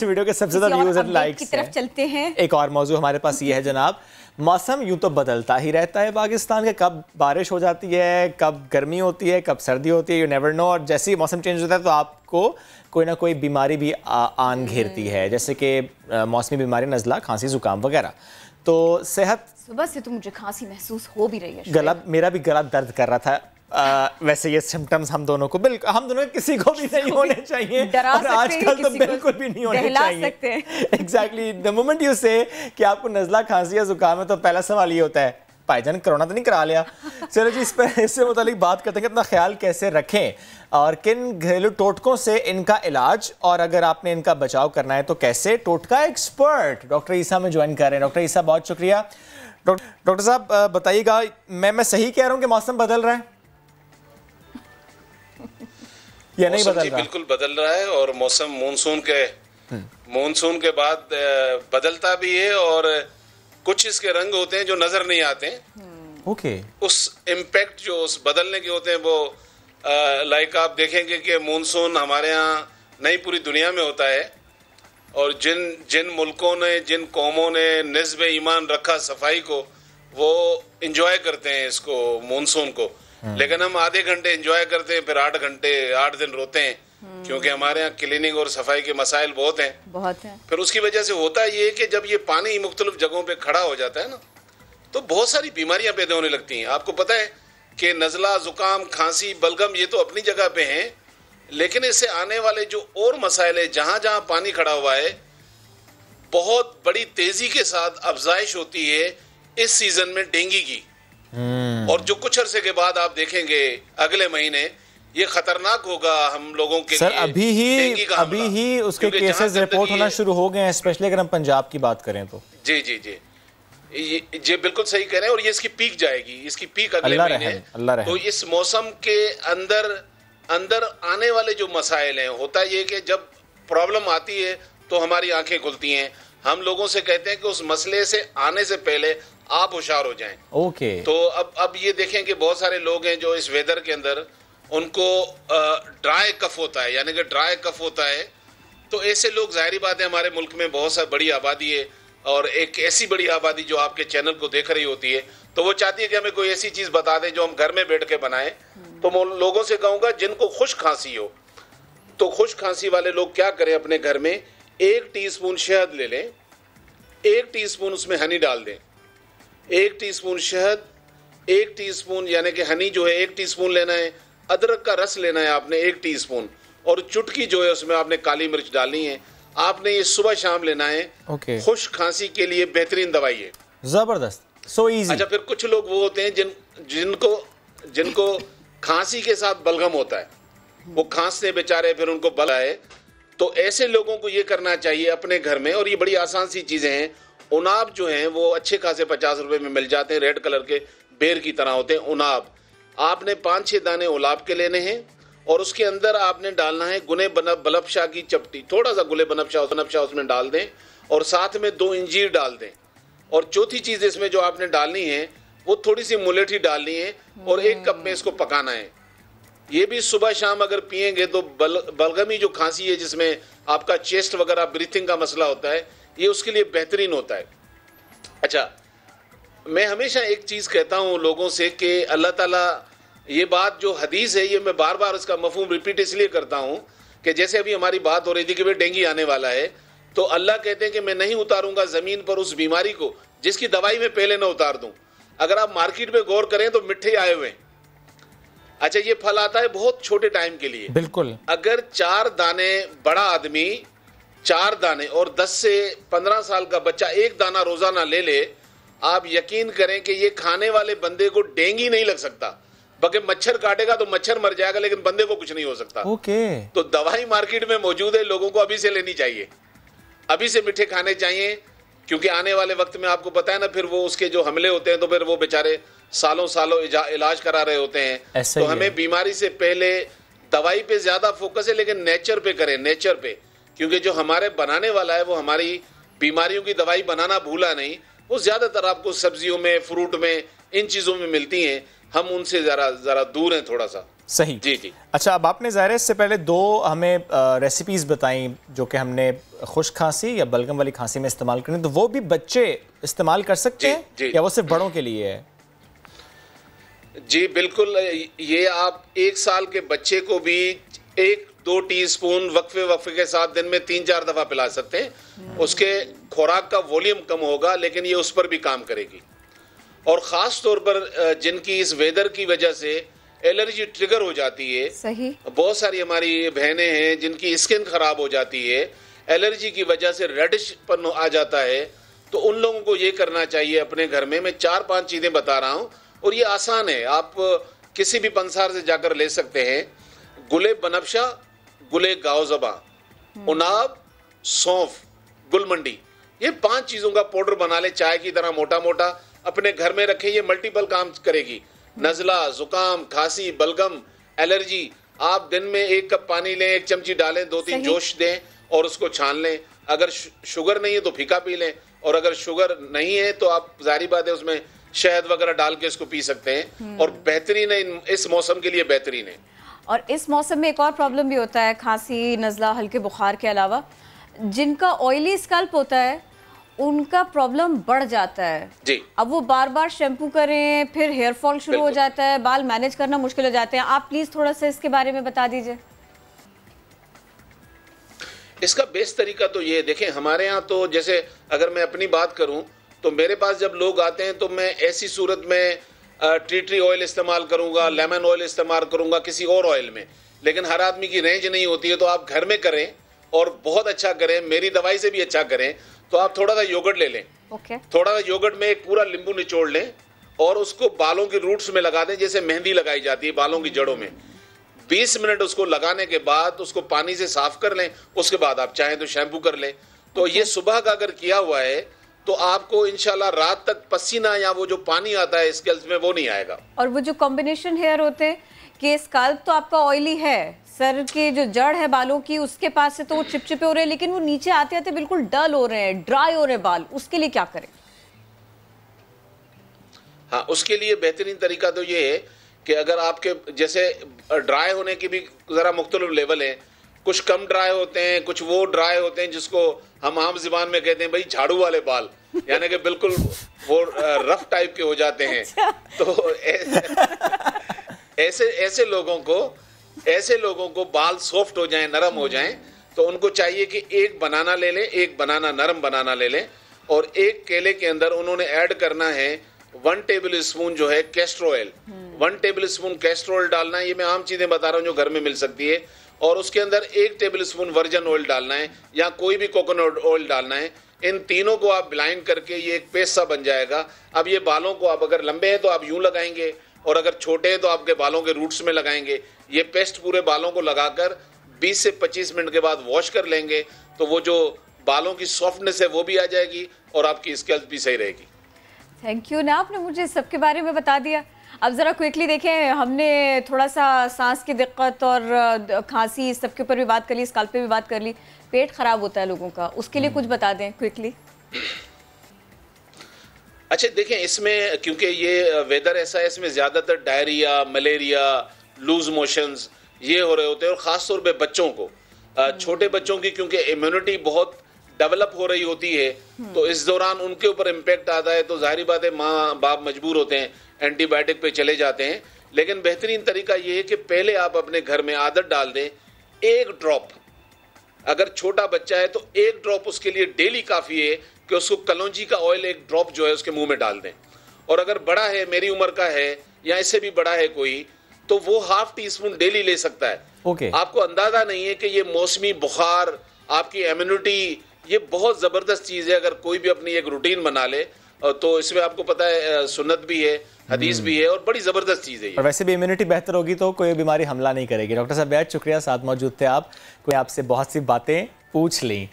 Video के सबसे ज्यादा व्यूज एंड लाइक्स की तरफ चलते हैं। एक और मौजू हमारे पास ये है जनाब, मौसम यूं तो बदलता ही रहता है पाकिस्तान के, कब बारिश हो जाती है, कब गर्मी होती है, कब सर्दी होती है, यू नेवर नो। और जैसे ही मौसम चेंज होता है तो आपको कोई ना कोई बीमारी भी आन घेरती है, जैसे कि मौसमी बीमारी, नज़ला, खांसी, जुकाम वगैरह। तो सेहत, सुबह से तो मुझे खांसी महसूस हो भी रही है, गला, मेरा भी गला दर्द कर रहा था। वैसे ये सिम्टम्स हम दोनों को, बिल्कुल हम दोनों किसी को भी नहीं होने चाहिए, और आजकल तो बिल्कुल भी नहीं होने चाहिए। एग्जैक्टली, द मोमेंट यू से कि आपको नज़ला, खांसी या जुकाम है तो पहला सवाल ये होता है, भाईजान कोरोना तो नहीं करा लिया। चलो जी, इससे मुतालिक बात करते हैं कि अपना ख्याल कैसे रखें और किन घरेलू टोटकों से इनका इलाज, और अगर आपने इनका बचाव करना है तो कैसे। टोटका एक्सपर्ट डॉक्टर ईसा में ज्वाइन कर रहे हैं। डॉक्टर ईसा, बहुत शुक्रिया। डॉक्टर साहब बताइएगा, मैं सही कह रहा हूँ कि मौसम बदल रहा है या नहीं बदल रहा? बिल्कुल बदल रहा है, और मौसम मानसून के बाद बदलता भी है, और कुछ इसके रंग होते हैं जो नजर नहीं आते हैं। ओके। उस इम्पैक्ट जो उस बदलने के होते हैं वो लाइक आप देखेंगे कि मानसून हमारे यहाँ नहीं पूरी दुनिया में होता है, और जिन मुल्कों ने, जिन कौमों ने निस्बे ईमान रखा सफाई को, वो इंजॉय करते हैं इसको, मानसून को। लेकिन हम आधे घंटे एंजॉय करते हैं, फिर 8 दिन रोते हैं, क्योंकि हमारे यहाँ क्लीनिंग और सफाई के मसाइल बहुत हैं। फिर उसकी वजह से होता ये कि जब ये पानी मुख्तलिफ जगहों पे खड़ा हो जाता है ना, तो बहुत सारी बीमारियां पैदा होने लगती हैं। आपको पता है कि नज़ला, जुकाम, खांसी, बलगम ये तो अपनी जगह पे हैं, लेकिन इससे आने वाले जो और मसाइल है, जहां जहां पानी खड़ा हुआ है, बहुत बड़ी तेजी के साथ अफजाइश होती है इस सीजन में डेंगू की। और जो कुछ अरसे के बाद आप देखेंगे अगले महीने ये खतरनाक होगा हम लोगों के सर। लिए अभी ही उसके केसेस रिपोर्ट होना शुरू हो गए हैं, स्पेशली अगर हम पंजाब की बात करें तो। जी जी जी, ये बिल्कुल सही कह रहे हैं, और ये इसकी पीक जाएगी, इसकी पीक अगले महीने। तो इस मौसम के अंदर आने वाले जो मसाइल हैं, होता ये कि जब प्रॉब्लम आती है तो हमारी आंखें खुलती हैं। हम लोगों से कहते हैं कि उस मसले से आने से पहले आप होशियार हो जाएं। ओके। तो अब ये देखें कि बहुत सारे लोग हैं जो इस वेदर के अंदर उनको ड्राई कफ होता है, यानी कि ड्राई कफ होता है। तो ऐसे लोग, जाहिर बात है, हमारे मुल्क में बहुत सा बड़ी आबादी है, और एक ऐसी बड़ी आबादी जो आपके चैनल को देख रही होती है, तो वो चाहती है कि हमें कोई ऐसी चीज बता दें जो हम घर में बैठ के बनाएं। तो मैं लोगों से कहूंगा जिनको खुश खांसी हो, तो खुश खांसी वाले लोग क्या करें, अपने घर में 1 टीस्पून शहद ले लें, 1 टीस्पून उसमें हनी डाल दें, 1 टीस्पून शहद, 1 टीस्पून यानी कि हनी जो है 1 टीस्पून लेना है, अदरक का रस लेना है आपने 1 टीस्पून, और चुटकी जो है उसमें आपने काली मिर्च डालनी है। आपने ये सुबह शाम लेना है। खुश खांसी के लिए बेहतरीन दवाई है, जबरदस्त, सो इजी। अच्छा, फिर कुछ लोग वो होते हैं जिनको खांसी के साथ बलगम होता है, वो खांसते बेचारे, फिर उनको बल आए। तो ऐसे लोगों को ये करना चाहिए अपने घर में, और ये बड़ी आसान सी चीजें हैं। उनाब जो हैं वो अच्छे खासे 50 रुपए में मिल जाते हैं, रेड कलर के बेर की तरह होते हैं उनाब। आपने 5-6 दाने उलाब के लेने हैं, और उसके अंदर आपने डालना है गुने बनफशा की चपटी, थोड़ा सा गुले बनफशा उसमें डाल दें, और साथ में 2 इंजीर डाल दें। और चौथी चीज इसमें जो आपने डालनी है वो थोड़ी सी मुलेठी डालनी है, और 1 कप में इसको पकाना है। ये भी सुबह शाम अगर पिएंगे तो बलगमी जो खांसी है, जिसमें आपका चेस्ट वगैरह ब्रीथिंग का मसला होता है, ये उसके लिए बेहतरीन होता है। अच्छा, मैं हमेशा एक चीज कहता हूं लोगों से कि अल्लाह ताला, ये बात जो हदीस है, ये मैं बार बार उसका मफहूम रिपीट इसलिए करता हूं कि जैसे अभी हमारी बात हो रही थी कि भाई डेंगू आने वाला है, तो अल्लाह कहते हैं कि मैं नहीं उतारूंगा जमीन पर उस बीमारी को जिसकी दवाई मैं पहले ना उतार दूं। अगर आप मार्केट में गौर करें तो मिठे आए हुए हैं। अच्छा, ये फल आता है बहुत छोटे टाइम के लिए, बिल्कुल। अगर 4 दाने बड़ा आदमी, 4 दाने, और 10 से 15 साल का बच्चा 1 दाना रोजाना ले ले, आप यकीन करें कि ये खाने वाले बंदे को डेंगू नहीं लग सकता। बल्कि मच्छर काटेगा तो मच्छर मर जाएगा, लेकिन बंदे को कुछ नहीं हो सकता। तो दवाई मार्केट में मौजूद है, लोगों को अभी से लेनी चाहिए, अभी से मीठे खाने चाहिए, क्योंकि आने वाले वक्त में आपको पता है ना, फिर वो उसके जो हमले होते हैं, तो फिर वो बेचारे सालों सालों इलाज करा रहे होते हैं। तो हमें बीमारी से पहले दवाई पे ज्यादा फोकस है, लेकिन नेचर पे करें, नेचर पे, क्योंकि जो हमारे बनाने वाला है वो हमारी बीमारियों की दवाई बनाना भूला नहीं। वो ज्यादातर आपको सब्जियों में, फ्रूट में, इन चीजों में मिलती हैं, हम उनसे जरा दूर हैं थोड़ा सा। सही जी जी। अच्छा, अब आपने ज़ाहिर है इससे पहले 2 हमें रेसिपीज़ बताई जो कि हमने खुश्क खांसी या बलगम वाली खांसी में इस्तेमाल करनी, तो वो भी बच्चे इस्तेमाल कर सकते हैं जी। या वो सिर्फ बड़ों के लिए है? जी बिल्कुल, ये आप 1 साल के बच्चे को भी 1-2 टीस्पून वक्फे के साथ दिन में 3-4 दफा पिला सकते हैं। उसके खुराक का वॉल्यूम कम होगा, लेकिन ये उस पर भी काम करेगी। और ख़ास तौर पर जिनकी इस वेदर की वजह से एलर्जी ट्रिगर हो जाती है, सही, बहुत सारी हमारी बहनें हैं जिनकी स्किन खराब हो जाती है, एलर्जी की वजह से रेडिशपन आ जाता है, तो उन लोगों को ये करना चाहिए अपने घर में। मैं 4-5 चीज़ें बता रहा हूँ और ये आसान है, आप किसी भी पंसार से जाकर ले सकते हैं। गुले बनफशा, गुले गाओजबा, उनाब, सौंफ, गुलमंडी, ये 5 चीज़ों का पाउडर बना ले, चाय की तरह मोटा मोटा अपने घर में रखें। ये मल्टीपल काम करेगी। नज़ला, जुकाम, खांसी, बलगम, एलर्जी, आप दिन में 1 कप पानी लें, 1 चमची डालें, 2-3 जोश दें और उसको छान लें। अगर शुगर नहीं है तो फीका पी लें, और अगर शुगर नहीं है तो आप जाहिर बात है उसमें शहद वगैरह डाल के इसको पी सकते हैं, और बेहतरीन है, इस मौसम के लिए बेहतरीन है। और इस मौसम में एक और प्रॉब्लम भी होता है, खांसी, नज़ला, हल्के बुखार के अलावा जिनका ऑयली स्कल्प होता है उनका प्रॉब्लम बढ़ जाता है जी। अब वो बार बार शैम्पू करें, फिर हेयर फॉल शुरू हो जाता है, बाल मैनेज करना मुश्किल हो जाते हैं। आप प्लीज थोड़ा सा इसके बारे में बता दीजिए। इसका बेस्ट तरीका तो ये देखें, हमारे यहाँ तो जैसे अगर मैं अपनी बात करूं तो मेरे पास जब लोग आते हैं तो मैं ऐसी सूरत में ट्री ऑयल इस्तेमाल करूंगा, लेमन ऑयल इस्तेमाल करूंगा, किसी और ऑयल में। लेकिन हर आदमी की रेंज नहीं होती है, तो आप घर में करें और बहुत अच्छा करें, मेरी दवाई से भी अच्छा करें, तो आप थोड़ा सा योगर्ट ले लें। थोड़ा सा योगर्ट में एक पूरा नींबू निचोड़ लें और उसको बालों की रूट्स में लगा दें, जैसे मेहंदी लगाई जाती है बालों की जड़ों में। 20 मिनट उसको लगाने के बाद उसको पानी से साफ कर लें, उसके बाद आप चाहें तो शैम्पू कर लें। तो ये सुबह का अगर किया हुआ है तो आपको इंशाल्लाह रात तक पसीना या वो जो पानी आता है स्कैल्प में वो नहीं आएगा। और वो जो कॉम्बिनेशन हेयर होते हैं कि स्कैल्प तो आपका ऑयली है, सर की जो जड़ है बालों की उसके पास से तो वो चिपचिपे हो रहे हैं, लेकिन वो नीचे आते आते बिल्कुल डल हो रहे हैं, ड्राई हो रहे हैं बाल, उसके लिए क्या करें? हाँ, उसके लिए बेहतरीन तरीका तो ये है कि अगर आपके जैसे ड्राई होने की भी जरा मुख्तलिफ लेवल है, कुछ कम ड्राई होते हैं, कुछ वो ड्राई होते हैं जिसको हम आम जुबान में कहते हैं भाई झाड़ू वाले बाल, यानी कि बिल्कुल वो रफ टाइप के हो जाते हैं। तो ऐसे लोगों को बाल सॉफ्ट हो जाएं, नरम हो जाएं, तो उनको चाहिए कि 1 बनाना ले लें, 1 बनाना नरम बनाना ले लें, और 1 केले के अंदर उन्होंने ऐड करना है 1 टेबल स्पून जो है castor oil. 1 table spoon castor oil डालना है। ये मैं आम चीजें बता रहा हूँ जो घर में मिल सकती है। और उसके अंदर 1 टेबल स्पून वर्जिन ऑयल डालना है या कोई भी कोकोनट ऑयल डालना है। इन तीनों को आप ब्लाइंड करके ये एक पेस्ट सा बन जाएगा। अब ये बालों को आप अगर लंबे हैं तो आप यूं लगाएंगे, और अगर छोटे हैं तो आपके बालों के रूट्स में लगाएंगे। ये पेस्ट पूरे बालों को लगाकर 20 से 25 मिनट के बाद वॉश कर लेंगे, तो वो जो बालों की सॉफ्टनेस है वो भी आ जाएगी और आपकी स्कैल्प भी सही रहेगी। थैंक यू ना, आपने मुझे सबके बारे में बता दिया। अब ज़रा क्विकली देखें, हमने थोड़ा सा सांस की दिक्कत और खांसी इस सब के ऊपर भी बात कर ली, स्कैल्प पे भी बात कर ली। पेट खराब होता है लोगों का, उसके लिए कुछ बता दें क्विकली। अच्छा देखें, इसमें क्योंकि ये वेदर ऐसा है, इसमें ज़्यादातर डायरिया, मलेरिया, लूज मोशंस ये हो रहे होते हैं, और ख़ास तौर पे बच्चों को, छोटे बच्चों की क्योंकि इम्यूनिटी बहुत डेवलप हो रही होती है, तो इस दौरान उनके ऊपर इम्पैक्ट आता है, तो जाहिर बात है माँ बाप मजबूर होते हैं, एंटीबायोटिक पे चले जाते हैं। लेकिन बेहतरीन तरीका ये है कि पहले आप अपने घर में आदत डाल दें, 1 ड्रॉप, अगर छोटा बच्चा है तो 1 ड्रॉप उसके लिए डेली काफ़ी है कि उसको कलौंजी का ऑयल 1 ड्रॉप जो है उसके मुंह में डाल दें। और अगर बड़ा है, मेरी उम्र का है या इससे भी बड़ा है कोई, तो वो ½ टीस्पून डेली ले सकता है। आपको अंदाजा नहीं है कि ये मौसमी बुखार, आपकी इम्यूनिटी, ये बहुत ज़बरदस्त चीज़ है। अगर कोई भी अपनी एक रूटीन बना ले तो इसमें आपको पता है सुन्नत भी है, हदीस भी है, और बड़ी ज़बरदस्त चीज़ है। और वैसे भी इम्यूनिटी बेहतर होगी तो कोई बीमारी हमला नहीं करेगी। डॉक्टर साहब बेहद शुक्रिया, साथ मौजूद थे आप, कोई आपसे बहुत सी बातें पूछ ली।